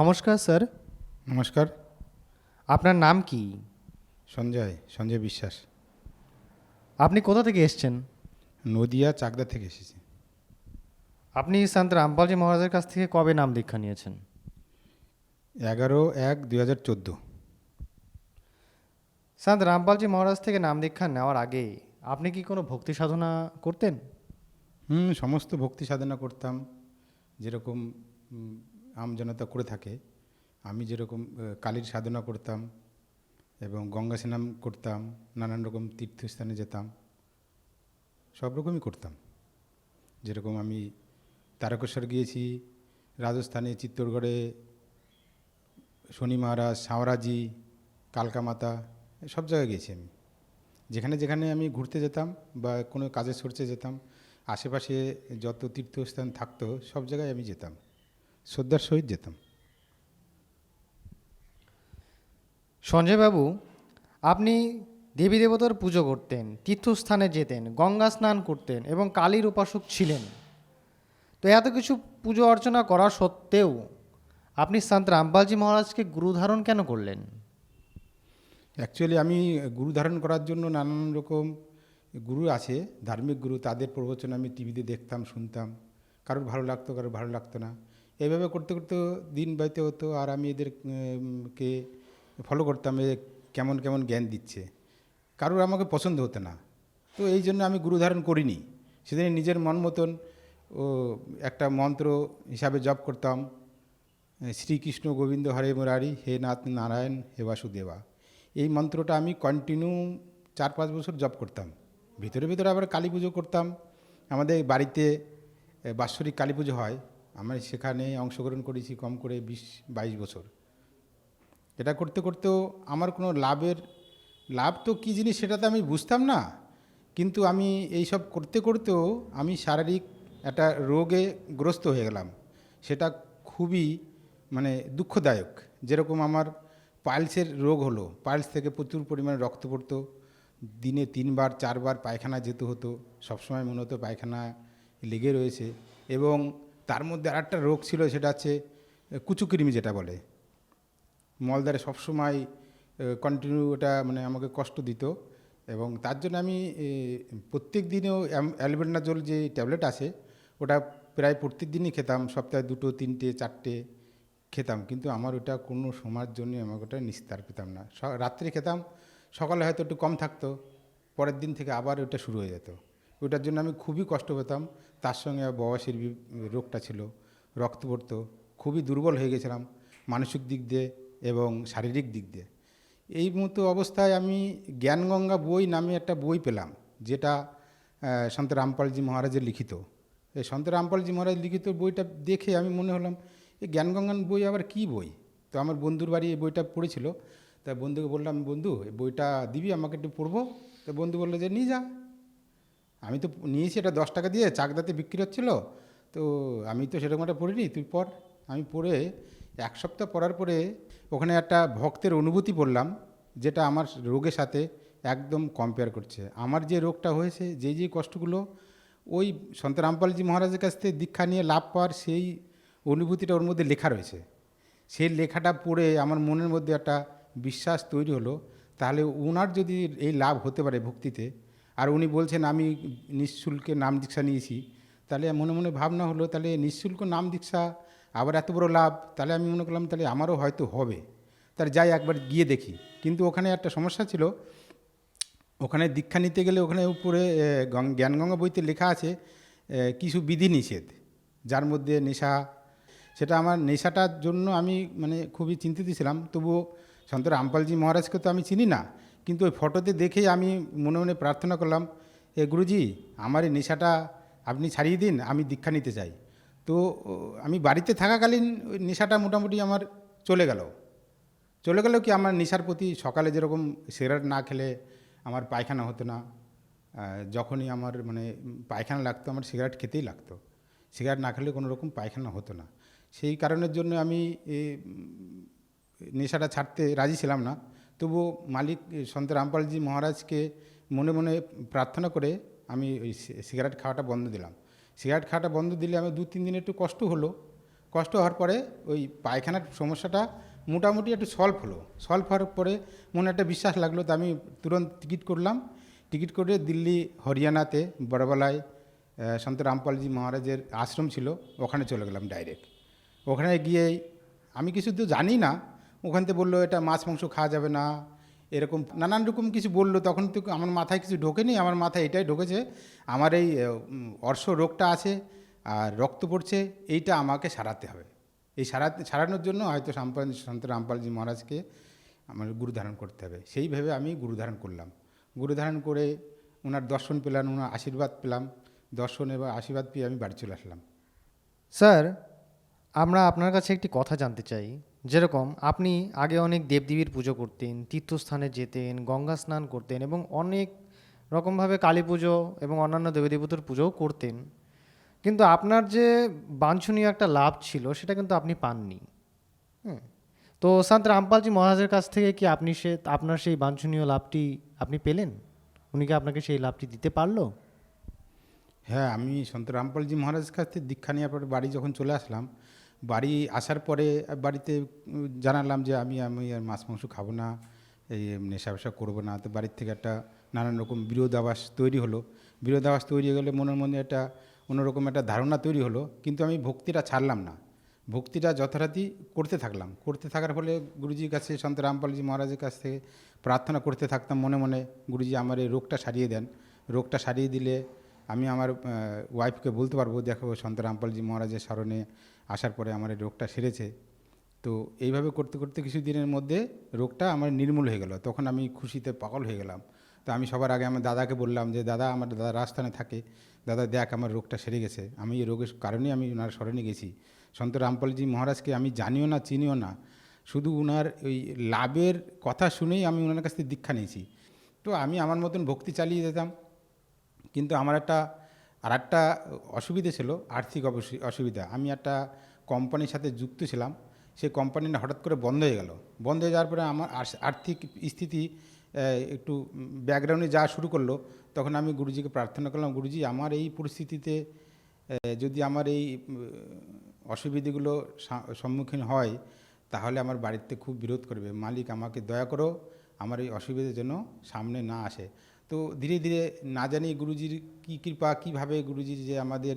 নমস্কার স্যার। নমস্কার। আপনার নাম কি? সঞ্জয় বিশ্বাস। আপনি কোথা থেকে এসেছেন? নদিয়া চাকদা থেকে এসেছি। আপনি সন্ত রামপালজি মহারাজের কাছ থেকে কবে নাম দীক্ষা নিয়েছেন? 11-1-2014। সন্ত রামপালজি মহারাজ থেকে নাম দীক্ষা নেওয়ার আগে আপনি কি কোনো ভক্তি সাধনা করতেন? সমস্ত ভক্তি সাধনা করতাম, যেরকম আমজনতা করে থাকে। আমি যেরকম কালীর সাধনা করতাম এবং গঙ্গা স্নান করতাম, নানান রকম তীর্থস্থানে যেতাম, সব রকমই করতাম। যেরকম আমি তারকেশ্বর গিয়েছি, রাজস্থানে চিত্তরগড়ে শনি মহারাজ, সাঁওরাজি, কালকা মাতা, সব জায়গায় গিয়েছি আমি। যেখানে যেখানে আমি ঘুরতে যেতাম বা কোনো কাজের সোর্সে যেতাম, আশেপাশে যত তীর্থস্থান থাকতো সব জায়গায় আমি যেতাম, শ্রদ্ধার সহিত যেতাম। সঞ্জয়বাবু, আপনি দেবী দেবতার পুজো করতেন, তীর্থস্থানে যেতেন, গঙ্গা স্নান করতেন এবং কালীর উপাসক ছিলেন। তো এত কিছু পুজো অর্চনা করা সত্ত্বেও আপনি সন্ত রামপালজি মহারাজকে গুরু ধারণ কেন করলেন? অ্যাকচুয়ালি আমি গুরু ধারণ করার জন্য নানান রকম গুরু আছে, ধার্মিক গুরু, তাদের প্রবচন আমি টিভিতে দেখতাম, শুনতাম। কারোর ভালো লাগতো, কারোর ভালো লাগতো না। এইভাবে করতে করতে দিন বাইতে হতো, আর আমি এদের কে ফলো করতাম, কেমন কেমন জ্ঞান দিচ্ছে। কারোর আমাকে পছন্দ হতো না, তো এই জন্য আমি গুরু ধারণ করিনি। সেদিন নিজের মন মতন ও একটা মন্ত্র হিসাবে জপ করতাম, শ্রীকৃষ্ণ গোবিন্দ হরে মুরারি, হে নাথ নারায়ণ, হে বাসুদেবা। এই মন্ত্রটা আমি কন্টিনিউ 4-5 বছর জপ করতাম। ভিতরে ভিতরে আবার কালী পুজো করতাম। আমাদের বাড়িতে বাৎসরিক কালী পুজো হয়, আমি সেখানে অংশগ্রহণ করেছি কম করে 20-22 বছর। এটা করতে করতেও আমার কোনো লাভ তো কী জিনিস সেটা তো আমি বুঝতাম না। কিন্তু আমি এইসব করতে করতেও আমি শারীরিক একটা রোগে গ্রস্ত হয়ে গেলাম। সেটা খুবই মানে দুঃখদায়ক। যেরকম আমার পাইলসের রোগ হলো, পাইলস থেকে প্রচুর পরিমাণে রক্ত পড়তো, দিনে 3-4 বার পায়খানা যেতে হতো, সবসময় মনে হতো পায়খানা লেগে রয়েছে। এবং তার মধ্যে আরেকটা রোগ ছিল, সেটা হচ্ছে কুচুকৃমি যেটা বলে, মলদ্বারে সবসময় কন্টিনিউ ওটা মানে আমাকে কষ্ট দিত। এবং তার জন্য আমি প্রত্যেক দিনেও অ্যালবেন্ডাজোল যে ট্যাবলেট আছে ওটা প্রায় প্রত্যেক দিনই খেতাম, সপ্তাহে 2, 3, 4 খেতাম। কিন্তু আমার ওটা কোনো সময়ের জন্য আমাকে ওটা নিস্তার পেতাম না। রাত্রে খেতাম, সকালে হয়তো একটু কম থাকতো, পরের দিন থেকে আবার ওটা শুরু হয়ে যেত। ওটার জন্য আমি খুবই কষ্ট পেতাম। তার সঙ্গে বয়সের রোগটা ছিল, রক্ত পড়তো, খুবই দুর্বল হয়ে গেছিলাম মানসিক দিক দিয়ে এবং শারীরিক দিক দিয়ে। এই মতো অবস্থায় আমি জ্ঞানগঙ্গা বই নামে একটা বই পেলাম, যেটা সন্ত রামপালজি মহারাজের লিখিত। এই সন্ত রামপালজি মহারাজ লিখিত বইটা দেখে আমি মনে হলাম, এই জ্ঞানগঙ্গার বই আবার কী বই? তো আমার বন্ধুর বাড়ি এই বইটা পড়েছিল, তা বন্ধুকে বললাম, বন্ধু এই বইটা দিবি আমাকে, একটু পড়বো। তো বন্ধু বললো যে নিয়ে যা। আমি তো নিয়েছি, এটা 10 টাকা দিয়ে চাকদাতে বিক্রি হচ্ছিলো, তো আমি তো সেরকম একটা পড়িনি, তুই পড়। আমি পড়ে 1 সপ্তাহ পড়ার পরে ওখানে একটা ভক্তের অনুভূতি পড়লাম, যেটা আমার রোগের সাথে একদম কম্পেয়ার করছে। আমার যে রোগটা হয়েছে, যে কষ্টগুলো, ওই সন্ত রামপালজি মহারাজের কাছ থেকে দীক্ষা নিয়ে লাভ পাওয়ার সেই অনুভূতিটা ওর মধ্যে লেখা রয়েছে। সেই লেখাটা পড়ে আমার মনের মধ্যে একটা বিশ্বাস তৈরি হলো, তাহলে ওনার যদি এই লাভ হতে পারে ভক্তিতে, আর উনি বলছেন আমি নিঃশুল্কে নাম দীক্ষা নিয়েছি, তাহলে মনে মনে ভাবনা হলো, তাহলে নিঃশুল্ক নাম দীক্ষা আবার এত বড় লাভ, তাহলে আমি মনে করলাম তাহলে আমারও হয়তো হবে, তাহলে যাই একবার গিয়ে দেখি। কিন্তু ওখানে একটা সমস্যা ছিল, ওখানে দীক্ষা নিতে গেলে ওখানে উপরে জ্ঞানগঙ্গা বইতে লেখা আছে কিছু বিধিনিষেধ, যার মধ্যে নেশা। সেটা আমার নেশাটার জন্য আমি মানে খুবই চিন্তিত ছিলাম। তবুও সন্ত রামপালজি মহারাজকে তো আমি চিনি না, কিন্তু ওই ফটোতে দেখেই আমি মনে মনে প্রার্থনা করলাম, গুরুজি আমার এই নেশাটা আপনি ছাড়িয়ে দিন, আমি দীক্ষা নিতে চাই। তো আমি বাড়িতে থাকাকালীন ওই নেশাটা মোটামুটি আমার চলে গেল। কি আমার নেশার প্রতি, সকালে যেরকম সিগারেট না খেলে আমার পায়খানা হতো না, যখনই আমার মানে পায়খানা লাগতো আমার সিগারেট খেতেই লাগতো, সিগারেট না খেলে কোনো রকম পায়খানা হতো না। সেই কারণের জন্য আমি নেশাটা ছাড়তে রাজি ছিলাম না। তবু মালিক সন্ত রামপালজি মহারাজকে মনে মনে প্রার্থনা করে আমি ওই সিগারেট খাওয়াটা বন্ধ দিলাম। সিগারেট খাওয়াটা বন্ধ দিলে আমি 2-3 দিন একটু কষ্ট হলো, কষ্ট হওয়ার পরে ওই পায়খানার সমস্যাটা মোটামুটি একটু সলভ হওয়ার পরে মনে একটা বিশ্বাস লাগলো, তো আমি তুরন্ত টিকিট করলাম। টিকিট করে দিল্লি হরিয়ানাতে বড়বালায় সন্ত রামপালজি মহারাজের আশ্রম ছিল, ওখানে চলে গেলাম ডাইরেক্ট। ওখানে গিয়েই আমি কিছু তো জানি না, ওখান থেকে বললো এটা মাছ মাংস খাওয়া যাবে না, এরকম নানান রকম কিছু বললো। তখন তো আমার মাথায় কিছু ঢোকেনি, আমার মাথায় এটাই ঢোকেছে আমার এই অর্শ রোগটা আছে আর রক্ত পড়ছে, এইটা আমাকে সারাতে হবে। এই সারানোর জন্য হয়তো সন্ত রামপালজি মহারাজকে আমার গুরু ধারণ করতে হবে। সেইভাবে আমি গুরু ধারণ করলাম। গুরু ধারণ করে ওনার দর্শন পেলাম, ওনার আশীর্বাদ পেলাম। দর্শন এবং আশীর্বাদ পেয়ে আমি বাড়ি চলে আসলাম। স্যার, আমরা আপনার কাছে একটি কথা জানতে চাই। যেরকম আপনি আগে অনেক দেবদেবীর পুজো করতেন, তীর্থস্থানে যেতেন, গঙ্গা স্নান করতেন এবং অনেক রকমভাবে কালী পুজো এবং অন্যান্য দেবদেবতার পুজোও করতেন, কিন্তু আপনার যে বাঞ্ছনীয় একটা লাভ ছিল সেটা কিন্তু আপনি পাননি। হুম। তো সন্ত রামপালজি মহারাজের কাছ থেকে কি আপনি আপনার সেই বাঞ্ছনীয় লাভটি আপনি পেলেন? উনি কি আপনাকে সেই লাভটি দিতে পারলো? হ্যাঁ, আমি সন্ত রামপালজি মহারাজের কাছ থেকে দীক্ষা নেওয়ার পরে বাড়ি যখন চলে আসলাম, বাড়ি আসার পরে বাড়িতে জানালাম যে আমি আমি আর মাছ মাংস খাবো না, এই নেশা ফেশা করবো না। তো বাড়ির থেকে একটা নানান রকম বিরোধাভাস তৈরি হলো। বিরোধাভাস তৈরি হয়ে গেলে মনের মধ্যে একটা অন্যরকম একটা ধারণা তৈরি হলো। কিন্তু আমি ভক্তিটা ছাড়লাম না, ভক্তিটা যথারীতি করতে থাকার ফলে গুরুজির কাছে, সন্ত রামপালজি মহারাজের কাছ থেকে প্রার্থনা করতে থাকতাম মনে মনে, গুরুজি আমার এই রোগটা সারিয়ে দেন। রোগটা সারিয়ে দিলে আমি আমার ওয়াইফকে বলতে পারবো, দেখো সন্ত রামপালজি মহারাজের স্মরণে আসার পরে আমার এই রোগটা সেরেছে। তো এইভাবে করতে করতে কিছু দিনের মধ্যে রোগটা আমার নির্মূল হয়ে গেল। তখন আমি খুশিতে পাগল হয়ে গেলাম। তো আমি সবার আগে আমার দাদাকে বললাম যে দাদা, আমার দাদা রাজস্থানে থাকে, দাদা দেখ আমার রোগটা সেরে গেছে। আমি এই রোগের কারণেই আমি ওনার স্মরণে গেছি। সন্ত রামপালজি মহারাজকে আমি জানিও না, চিনিও না, শুধু ওনার ওই লাভের কথা শুনেই আমি ওনার কাছ থেকে দীক্ষা নিয়েছি। তো আমি আমার মতন ভক্তি চালিয়ে যেতাম। কিন্তু আমার একটা অসুবিধে ছিল, আর্থিক অসুবিধা। আমি একটা কোম্পানির সাথে যুক্ত ছিলাম, সেই কোম্পানিটা হঠাৎ করে বন্ধ হয়ে গেল। বন্ধ হয়ে যাওয়ার পরে আমার আর্থিক স্থিতি একটু ব্যাকগ্রাউন্ডে যাওয়া শুরু করলো। তখন আমি গুরুজিকে প্রার্থনা করলাম, গুরুজি আমার এই পরিস্থিতিতে যদি আমার এই অসুবিধাগুলো সম্মুখীন হয়, তাহলে আমার বাড়িতে খুব বিরোধ করবে। মালিক আমাকে দয়া করো, আমার এই অসুবিধা যেন সামনে না আসে। তো ধীরে ধীরে না জানি গুরুজির কী কৃপা, কীভাবে গুরুজির যে আমাদের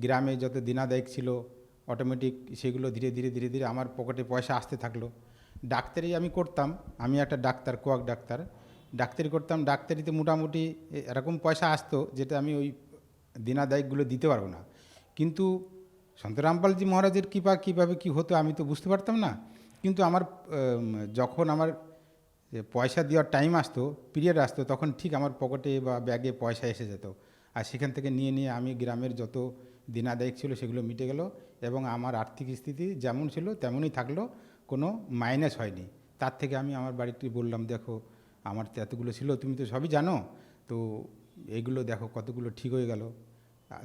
গ্রামে যত দিনাদায়ক ছিল অটোমেটিক সেগুলো ধীরে ধীরে ধীরে ধীরে আমার পকেটে পয়সা আসতে থাকলো। ডাক্তারি আমি করতাম, আমি একটা ডাক্তার, কোয়াক ডাক্তার, ডাক্তারি করতাম। ডাক্তারিতে মোটামুটি এরকম পয়সা আসতো যেটা আমি ওই দিনাদায়কগুলো দিতে পারবো না। কিন্তু সন্ত রামপালজি মহারাজের কৃপা কীভাবে কী হতো আমি তো বুঝতে পারতাম না। কিন্তু আমার যখন আমার পয়সা দেওয়ার টাইম আসতো, পিরিয়ড আসতো, তখন ঠিক আমার পকেটে বা ব্যাগে পয়সা এসে যেত। আর সেখান থেকে নিয়ে নিয়ে আমি গ্রামের যত দিনাদায়ক ছিল সেগুলো মিটে গেল এবং আমার আর্থিক স্থিতি যেমন ছিল তেমনই থাকলো, কোনো মাইনাস হয়নি। তার থেকে আমি আমার বাড়িতে বললাম, দেখো আমার তো এতগুলো ছিল, তুমি তো সবই জানো, তো এইগুলো দেখো কতগুলো ঠিক হয়ে গেল,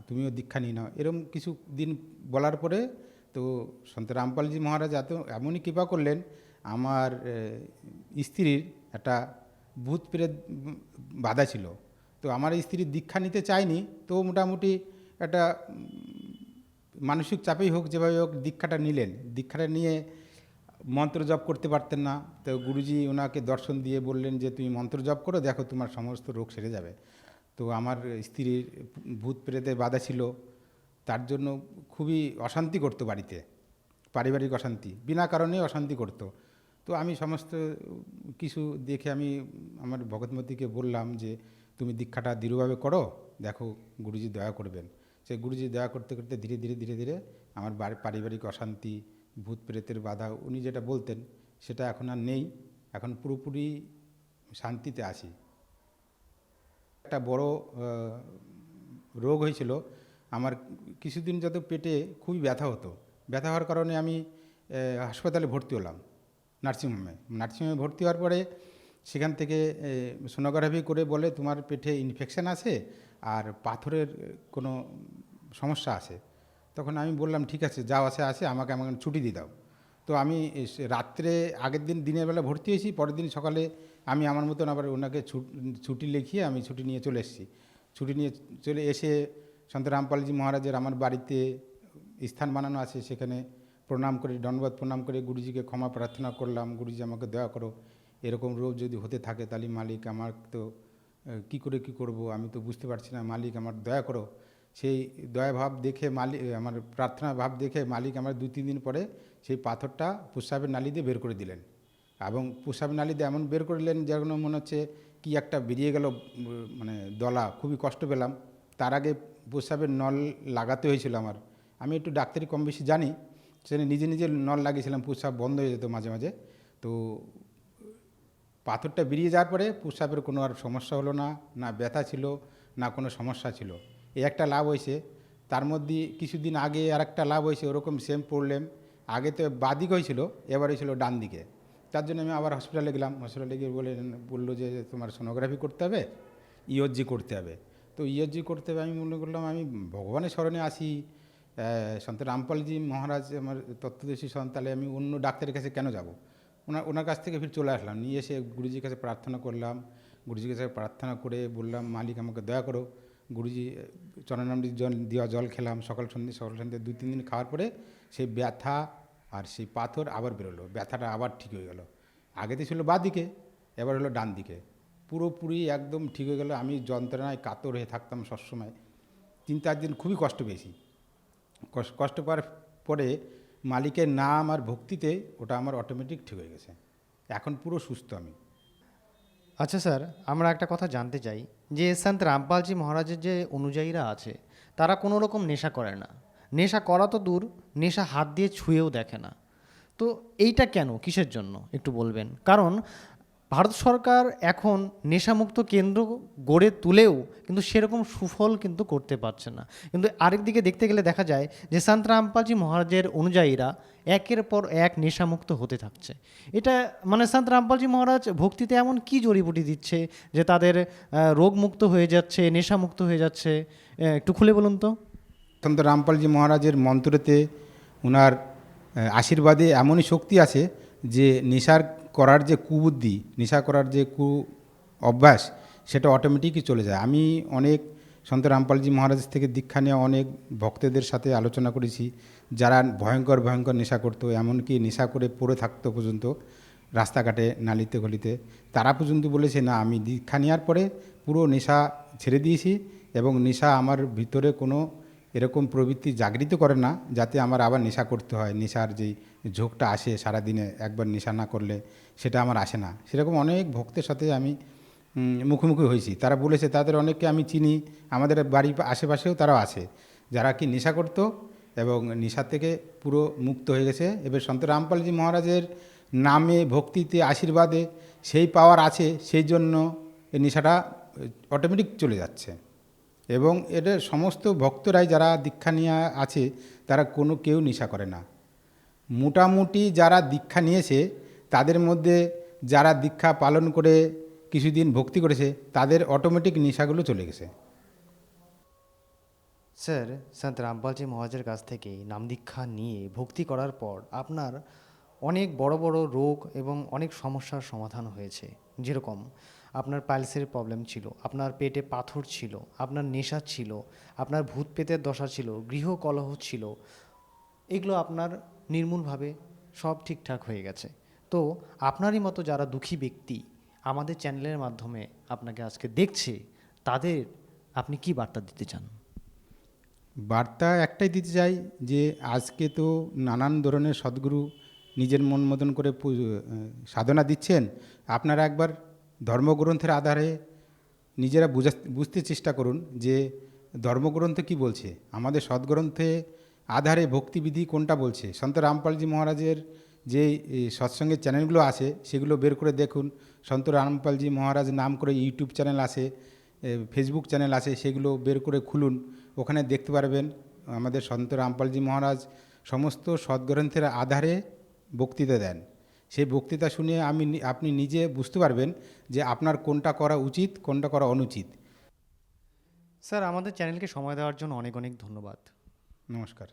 তুমিও দীক্ষা নিয়ে নাও। এরকম কিছু দিন বলার পরে তো সন্ত রামপালজি মহারাজ এমনই কৃপা করলেন, আমার স্ত্রীর একটা ভূত প্রেত বাধা ছিল। তো আমার স্ত্রী দীক্ষা নিতে চায়নি, তো মোটামুটি একটা মানসিক চাপেই হোক, যেভাবে হোক দীক্ষাটা নিলেন। দীক্ষাটা নিয়ে মন্ত্র জপ করতে পারতেন না, তো গুরুজি ওনাকে দর্শন দিয়ে বললেন যে তুমি মন্ত্র জপ করো, দেখো তোমার সমস্ত রোগ সেরে যাবে। তো আমার স্ত্রীর ভূত প্রেতের বাধা ছিল, তার জন্য খুবই অশান্তি করতো বাড়িতে, পারিবারিক অশান্তি, বিনা কারণে অশান্তি করতো। তো আমি সমস্ত কিছু দেখে আমি আমার ভগৎমতীকে বললাম যে তুমি দীক্ষাটা দৃঢ়ভাবে করো, দেখো গুরুজি দয়া করবেন। সে গুরুজি দয়া করতে করতে ধীরে ধীরে ধীরে ধীরে আমার পারিবারিক অশান্তি, ভূত প্রেতের বাধা উনি যেটা বলতেন সেটা এখন আর নেই, এখন পুরোপুরি শান্তিতে আছি। একটা বড় রোগ হয়েছিল আমার, কিছুদিন যত পেটে খুবই ব্যথা হতো। ব্যথা হওয়ার কারণে আমি হাসপাতালে ভর্তি হলাম, নার্সিংহোমে ভর্তি হওয়ার পরে সেখান থেকে সোনোগ্রাফি করে বলে তোমার পেটে ইনফেকশান আছে আর পাথরের কোনো সমস্যা আছে। তখন আমি বললাম ঠিক আছে, যা আছে আমাকে ছুটি দিয়ে দাও। তো আমি রাত্রে আগের দিন দিনের বেলা ভর্তি হয়েছি, পরের দিন সকালে আমি আমার মতন আবার ওনাকে ছুটি লিখিয়ে আমি ছুটি নিয়ে চলে এসেছি। ছুটি নিয়ে চলে এসে সন্ত রামপালজি মহারাজের আমার বাড়িতে স্থান বানানো আছে, সেখানে প্রণাম করে দণ্ডবোধ প্রণাম করে গুরুজিকে ক্ষমা প্রার্থনা করলাম, গুরুজি আমাকে দয়া করো, এরকম রোগ যদি হতে থাকে তাহলে মালিক আমার তো কী করে কী করব, আমি তো বুঝতে পারছি না, মালিক আমার দয়া করো। সেই দয়া ভাব দেখে মালিক, আমার প্রার্থনা ভাব দেখে মালিক আমার 2-3 দিন পরে সেই পাথরটা প্রস্রাবের নালী দিয়ে বের করে দিলেন। এবং প্রস্রাবের নালী দিয়ে এমন বের করলেন যেন মনে হচ্ছে কি একটা বেরিয়ে গেল, মানে দলা, খুবই কষ্ট পেলাম। তার আগে প্রস্রাবের নল লাগাতে হয়েছিল আমার, আমি একটু ডাক্তারি কম বেশি জানি, সেখানে নিজে নিজে নল লাগিয়েছিলাম, প্রস্রাব বন্ধ হয়ে যেত মাঝে মাঝে। তো পাথরটা বেরিয়ে যাওয়ার পরে প্রস্রাবের কোনো আর সমস্যা হলো না, না ব্যথা ছিল, না কোনো সমস্যা ছিল। এই একটা লাভ হয়েছে। তার মধ্যে কিছুদিন আগে আর একটা লাভ হয়েছে, ওরকম সেম প্রবলেম। আগে তো বাদিক হয়েছিল, এবার হয়েছিল ডান দিকে। তার জন্য আমি আবার হসপিটালে গেলাম, হসপিটালে গিয়ে বললো যে তোমার সোনোগ্রাফি করতে হবে, ইওজি করতে হবে। তো ইওজি করতে হবে, আমি মনে করলাম আমি ভগবানের স্মরণে আসি, সন্ত রামপালজি মহারাজ আমার তত্ত্বদর্শী সন্ত, তাহলে আমি অন্য ডাক্তারের কাছে কেন যাব। ওনার কাছ থেকে ফির চলে আসলাম, নিয়ে এসে গুরুজির কাছে প্রার্থনা করলাম। গুরুজির কাছে প্রার্থনা করে বললাম মালিক আমাকে দয়া করো। গুরুজি চরণামৃত জল দেওয়া জল খেলাম সকাল সন্ধ্যে 2-3 দিন খাওয়ার পরে সেই ব্যথা আর সেই পাথর আবার বেরোলো, ব্যথাটা আবার ঠিক হয়ে গেল। আগেতে ছিল বাঁ দিকে, এবার হলো ডান দিকে, পুরোপুরি একদম ঠিক হয়ে গেল। আমি যন্ত্রণায় কাতর হয়ে থাকতাম সবসময়, 3-4 দিন খুবই কষ্ট পেয়েছি। কষ্ট পাওয়ার পরে মালিকের নাম আর ভক্তিতে ওটা আমার অটোমেটিক ঠিক হয়ে গেছে, এখন পুরো সুস্থ আমি। আচ্ছা স্যার, আমরা একটা কথা জানতে চাই যে সন্ত রামপালজি মহারাজের যে অনুযায়ীরা আছে তারা কোনো রকম নেশা করে না, নেশা করা তো দূর, নেশা হাত দিয়ে ছুঁয়েও দেখে না। তো এইটা কেন, কিসের জন্য একটু বলবেন? কারণ ভারত সরকার এখন নেশামুক্ত কেন্দ্র গড়ে তুলেও কিন্তু সেরকম সুফল কিন্তু করতে পারছে না। কিন্তু আরেক দিকে দেখতে গেলে দেখা যায় যে সন্ত রামপালজি মহারাজের অনুযায়ীরা একের পর এক নেশামুক্ত হতে থাকছে। এটা মানে সন্ত রামপালজি মহারাজ ভক্তিতে এমন কি জড়িবুটি দিচ্ছে যে তাদের রোগমুক্ত হয়ে যাচ্ছে, নেশামুক্ত হয়ে যাচ্ছে? একটু খুলে বলুন তো। সন্ত রামপালজি মহারাজের মন্ত্রতে, ওনার আশীর্বাদে এমনই শক্তি আছে যে নেশার করার যে কুবুদ্ধি, নেশা করার যে অভ্যাস, সেটা অটোমেটিকই চলে যায়। আমি অনেক সন্ত রামপালজি মহারাজ থেকে দীক্ষা নেওয়া অনেক ভক্তদের সাথে আলোচনা করেছি, যারা ভয়ঙ্কর ভয়ঙ্কর নেশা করতো, এমনকি নেশা করে পড়ে থাকতো পর্যন্ত রাস্তাঘাটে নালিতে গলিতে, তারা পর্যন্ত বলেছে না আমি দীক্ষা নেওয়ার পরে পুরো নেশা ছেড়ে দিয়েছি এবং নেশা আমার ভিতরে কোনো এরকম প্রবৃত্তি জাগৃত করে না যাতে আমার আবার নেশা করতে হয়। নেশার যেই ঝোঁকটা আসে সারাদিনে একবার নেশা না করলে, সেটা আমার আসে না। সেরকম অনেক ভক্তের সাথে আমি মুখোমুখি হয়েছি, তারা বলেছে, তাদের অনেককে আমি চিনি, আমাদের বাড়ির আশেপাশেও তারাও আছে যারা কি নেশা করতো এবং নেশা থেকে পুরো মুক্ত হয়ে গেছে। এবার সন্ত রামপালজি মহারাজের নামে, ভক্তিতে, আশীর্বাদে সেই পাওয়ার আছে, সেই জন্য এই নেশাটা অটোমেটিক চলে যাচ্ছে। এবং এদের সমস্ত ভক্তরাই যারা দীক্ষা নিয়ে আছে তারা কেউ নেশা করে না। মোটামুটি যারা দীক্ষা নিয়েছে তাদের মধ্যে যারা দীক্ষা পালন করে কিছুদিন ভক্তি করেছে তাদের অটোমেটিক নেশাগুলো চলে গেছে। স্যার, সন্ত রামপালজি মহারাজের কাছ থেকে নাম দীক্ষা নিয়ে ভক্তি করার পর আপনার অনেক বড় বড় রোগ এবং অনেক সমস্যার সমাধান হয়েছে। যেরকম আপনার পাইলসের প্রবলেম ছিল, আপনার পেটে পাথর ছিল, আপনার নেশা ছিল, আপনার ভূত পেতের দশা ছিল, গৃহকলহ ছিল, এগুলো আপনার নির্মূলভাবে সব ঠিকঠাক হয়ে গেছে। তো আপনারই মতো যারা দুঃখী ব্যক্তি আমাদের চ্যানেলের মাধ্যমে আপনাকে আজকে দেখছে, তাদের আপনি কি বার্তা দিতে চান? বার্তা একটাই দিতে চাই যে আজকে তো নানান ধরনের সদ্গুরু নিজের মন মতন করে সাধনা দিচ্ছেন। আপনারা একবার ধর্মগ্রন্থের আধারে নিজেরা বুঝতে চেষ্টা করুন যে ধর্মগ্রন্থ কি বলছে, আমাদের সদ্গ্রন্থে আধারে ভক্তিবিধি কোনটা বলছে। সন্ত রামপালজি মহারাজের যে সৎসঙ্গের চ্যানেলগুলো আছে সেগুলো বের করে দেখুন। সন্ত রামপালজি মহারাজ নাম করে ইউটিউব চ্যানেল আছে, ফেসবুক চ্যানেল আছে, সেগুলো বের করে খুলুন, ওখানে দেখতে পারবেন আমাদের সন্ত রামপালজি মহারাজ সমস্ত সদ্গ্রন্থের আধারে বক্তৃতা দেন। সেই বক্তৃতা শুনে আপনি নিজে বুঝতে পারবেন যে আপনার কোনটা করা উচিত, কোনটা করা অনুচিত। স্যার, আমাদের চ্যানেলকে সময় দেওয়ার জন্য অনেক অনেক ধন্যবাদ। নমস্কার।